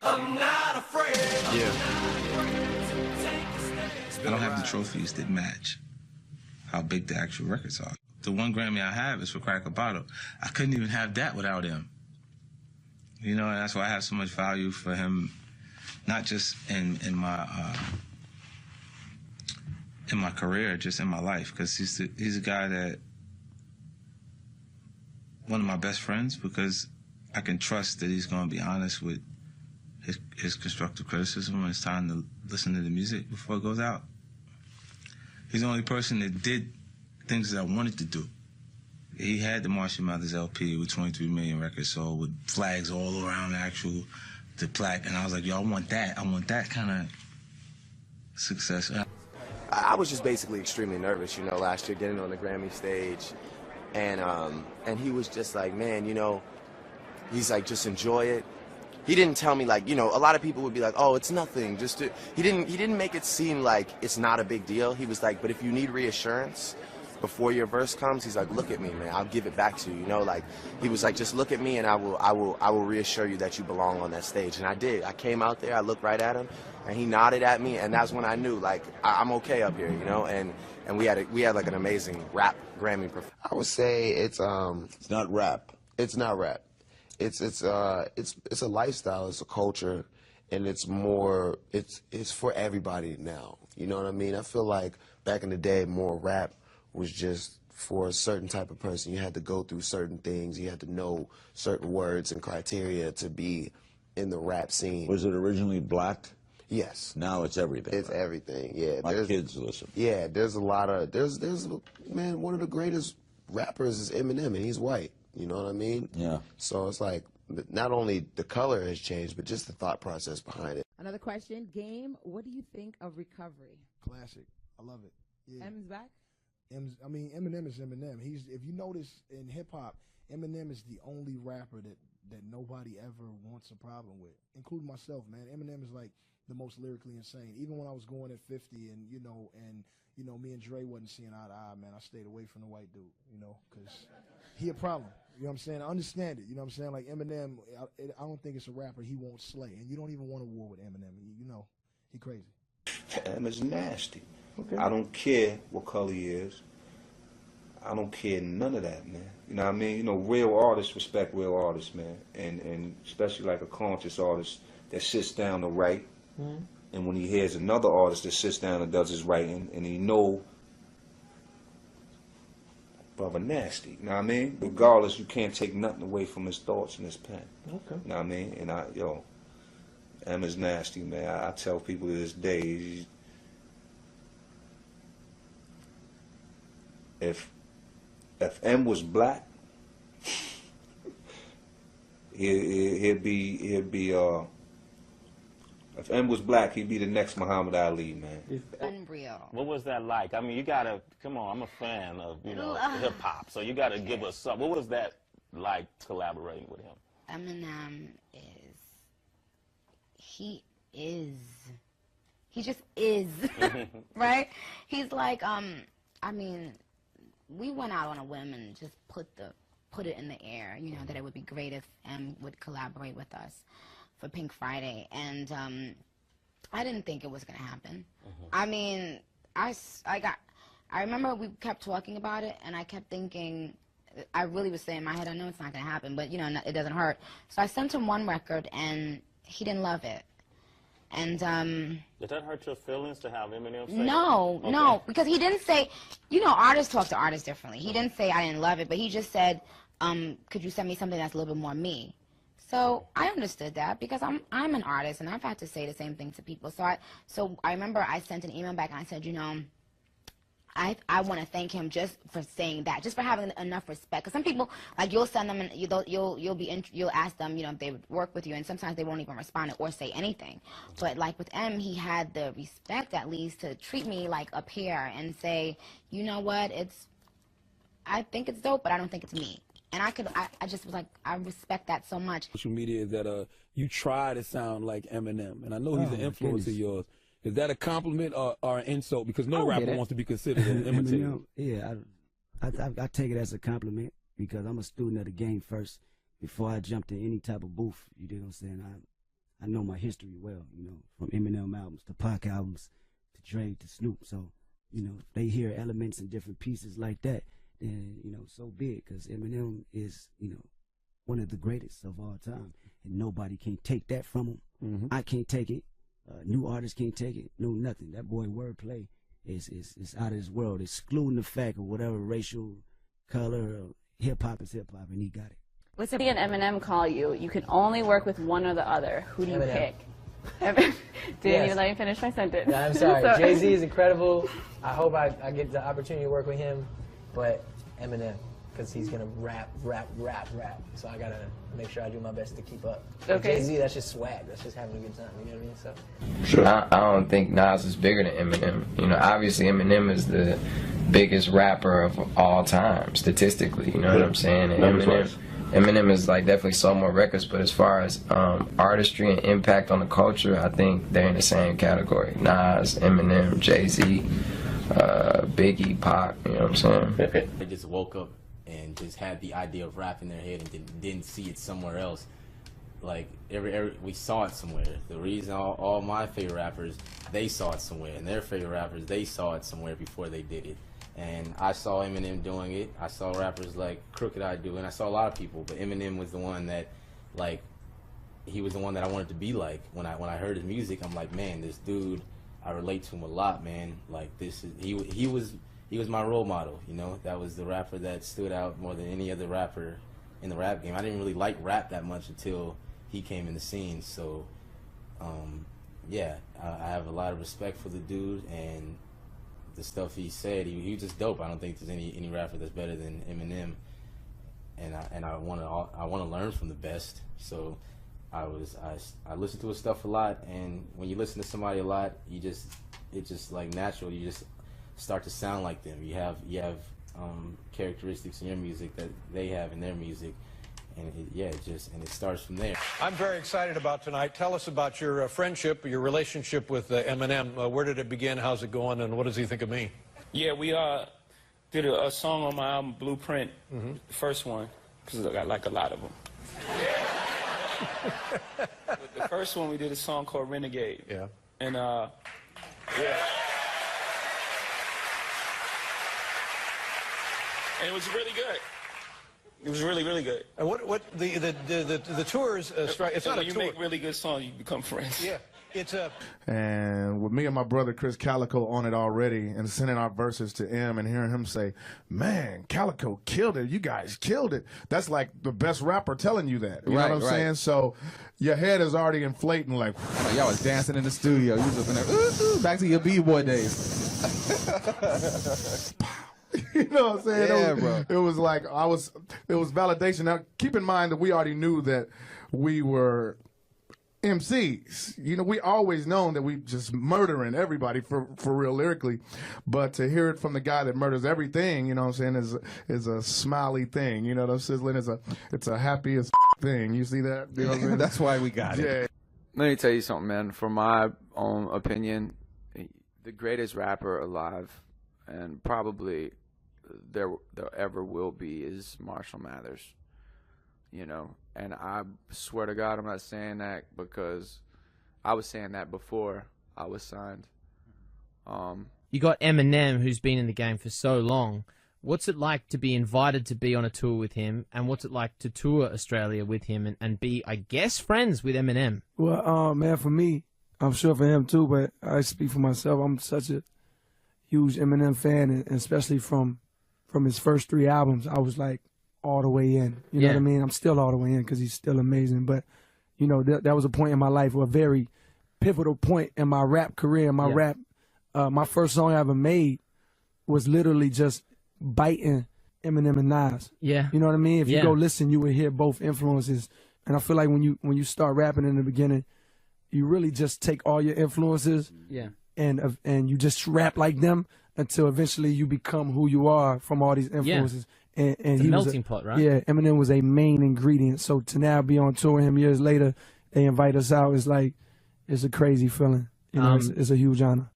Yeah. I don't have the trophies that match how big the actual records are. The one Grammy I have is for Crack a Bottle. I couldn't even have that without him. You know, and that's why I have so much value for him, not just in my career, just in my life, because he's a guy that, one of my best friends, because I can trust that he's going to be honest with his constructive criticism when it's time to listen to the music before it goes out. He's the only person that did things that I wanted to do. He had the Marshall Mathers LP with 23 million records sold with flags all around the plaque, and I was like, yo, I want that kind of success. I was just basically extremely nervous, you know, last year getting on the Grammy stage, and he was just like, man, you know, he's like, just enjoy it. He didn't tell me, like, you know, a lot of people would be like, oh, it's nothing, he didn't make it seem like it's not a big deal. He was like, but if you need reassurance before your verse comes, he's like, look at me, man, I'll give it back to you, you know, like, he was like, just look at me and I will reassure you that you belong on that stage. And I did. I came out there, I looked right at him, and he nodded at me, and that's when I knew, like, I'm okay up here, you know, and we had like an amazing rap Grammy performance. I would say it's not rap. It's not rap. It's a lifestyle, it's a culture, and it's for everybody now. You know what I mean? I feel like back in the day, more rap was just for a certain type of person. You had to go through certain things. You had to know certain words and criteria to be in the rap scene. Was it originally black? Yes. Now it's everything. It's everything. Yeah. My kids listen. Yeah. There's a lot of man. One of the greatest rappers is Eminem, and he's white. You know what I mean? Yeah. So it's like not only the color has changed, but just the thought process behind it. Another question, Game. What do you think of Recovery? Classic. I love it. Yeah. M's back. I mean, Eminem is Eminem. If you notice in hip hop, Eminem is the only rapper that nobody ever wants a problem with, including myself, man. Eminem is like the most lyrically insane. Even when I was going at 50 and me and Dre wasn't seeing eye to eye, man, I stayed away from the white dude, you know, because he a problem. You know what I'm saying? I understand it. You know what I'm saying? Like Eminem, I don't think it's a rapper he won't slay. And you don't even want a war with Eminem. You know, he crazy. Em is nasty. Okay. I don't care what color he is. I don't care none of that, man. You know what I mean? You know, real artists respect real artists, man. And especially like a conscious artist that sits down to write. Mm-hmm. And when he hears another artist that sits down and does his writing, and he know, brother, nasty. You know what I mean? Regardless, you can't take nothing away from his thoughts and his pen. Okay. You know what I mean? And M is nasty, man. I tell people to this day, if M was black, he'd be if M was black, he'd be the next Muhammad Ali, man. Unreal. What was that like? I mean, you gotta come on. I'm a fan of hip hop, so you gotta give us something. What was that like collaborating with him? Eminem he just is, right? He's like, I mean, we went out on a whim and just put it in the air, you know, that it would be great if M would collaborate with us for Pink Friday, and I didn't think it was gonna happen. I mean, I remember we kept talking about it, and I kept thinking, I really was saying in my head, I know it's not gonna happen, but you know, it doesn't hurt. So I sent him one record, and he didn't love it. And did that hurt your feelings to have Eminem say no, okay. No, because he didn't say, you know, artists talk to artists differently. He didn't say I didn't love it, but he just said, could you send me something that's a little bit more me? So I understood that because I'm an artist and I've had to say the same thing to people. So I remember I sent an email back and I said, you know, I want to thank him just for saying that, just for having enough respect. Because some people, like, you'll send them and you'll ask them, you know, if they would work with you, and sometimes they won't even respond or say anything. But like with M, he had the respect at least to treat me like a peer and say, you know what, I think it's dope, but I don't think it's me. And I just was like, I respect that so much. Social media is that you try to sound like Eminem, and I know he's an influence of yours. Is that a compliment or an insult? Because no rapper wants to be considered an imitator. Yeah, I take it as a compliment because I'm a student of the game first. Before I jump to any type of booth, you know what I'm saying? I know my history well, you know, from Eminem albums to Pac albums to Dre to Snoop. So, you know, they hear elements and different pieces like that, then, you know, so be it, because Eminem is, you know, one of the greatest of all time, and nobody can take that from him. Mm-hmm. I can't take it. New artists can't take it. No, nothing. That boy wordplay is out of this world, excluding the fact of whatever racial color or hip-hop is hip-hop, and he got it. Let's say an Eminem call you. You can only work with one or the other. Who do you pick? Didn't even let me finish my sentence. No, I'm sorry. Jay-Z is incredible. I hope I get the opportunity to work with him, but Eminem, because he's going to rap. So I got to make sure I do my best to keep up. Okay. Jay-Z, that's just swag. That's just having a good time. You know what I mean? So. Sure. I don't think Nas is bigger than Eminem. You know, obviously Eminem is the biggest rapper of all time, statistically. You know what I'm saying? And Eminem is like definitely sold more records, but as far as artistry and impact on the culture, I think they're in the same category. Nas, Eminem, Jay-Z, Biggie, Pac, you know what I'm saying? They just woke up and just had the idea of rap in their head and didn't see it somewhere else. Like, we saw it somewhere. The reason all my favorite rappers, they saw it somewhere, and their favorite rappers, they saw it somewhere before they did it. And I saw Eminem doing it. I saw rappers like Crooked I do, and I saw a lot of people, but Eminem was the one that, like, he was the one that I wanted to be like. When I heard his music, I'm like, man, this dude, I relate to him a lot, man. Like, this is he was my role model, you know. That was the rapper that stood out more than any other rapper in the rap game. I didn't really like rap that much until he came in the scene. So, yeah, I have a lot of respect for the dude, and the stuff he said, he was just dope. I don't think there's any rapper that's better than Eminem, and I want to learn from the best. So I listen to his stuff a lot, and when you listen to somebody a lot, it's just like natural. You just start to sound like them. You have characteristics in your music that they have in their music, and it starts from there. I'm very excited about tonight. Tell us about your friendship, your relationship with Eminem. Where did it begin? How's it going? And what does he think of me? Yeah, we did a song on my album, Blueprint, the first one, because I got like a lot of them. The first one, we did a song called Renegade. Yeah. And, yeah. And it was really good. It was really, really good. And what the tours strike? It's not a tour. When you make really good songs, you become friends. Yeah, it's a. And with me and my brother Chris Calico on it already, and sending our verses to M and hearing him say, "Man, Calico killed it. You guys killed it." That's like the best rapper telling you that. You know what I'm saying? So your head is already inflating. Like, y'all was dancing in the studio. You was up in there, ooh, back to your b-boy days. You know what I'm saying? Yeah, bro. It was like it was validation. Now, keep in mind that we already knew that we were MCs. You know, we always known that we just murdering everybody for real lyrically. But to hear it from the guy that murders everything, you know what I'm saying, is a smiley thing. You know, the sizzling it's a happy as thing. You see that? You know what I'm saying? That's why we got it. Yeah. Let me tell you something, man. From my own opinion, the greatest rapper alive, and probably there ever will be, is Marshall Mathers. You know, and I swear to God, I'm not saying that because I was saying that before I was signed. You got Eminem, who's been in the game for so long. What's it like to be invited to be on a tour with him, and what's it like to tour Australia with him and be, I guess, friends with Eminem? Well, man, for me, I'm sure for him too, but I speak for myself. I'm such a huge Eminem fan, and especially from his first 3 albums, I was like all the way in. You know what I mean? I'm still all the way in because he's still amazing. But, you know, that was a point in my life, a very pivotal point in my rap career, my rap. My first song I ever made was literally just biting Eminem and Nas. Yeah. You know what I mean? If you go listen, you would hear both influences. And I feel like when you start rapping in the beginning, you really just take all your influences and you just rap like them until eventually you become who you are from all these influences. And it's a melting pot, right? Yeah, Eminem was a main ingredient. So to now be on tour with him years later, they invite us out. It's like, it's a crazy feeling. You know, it's a huge honor.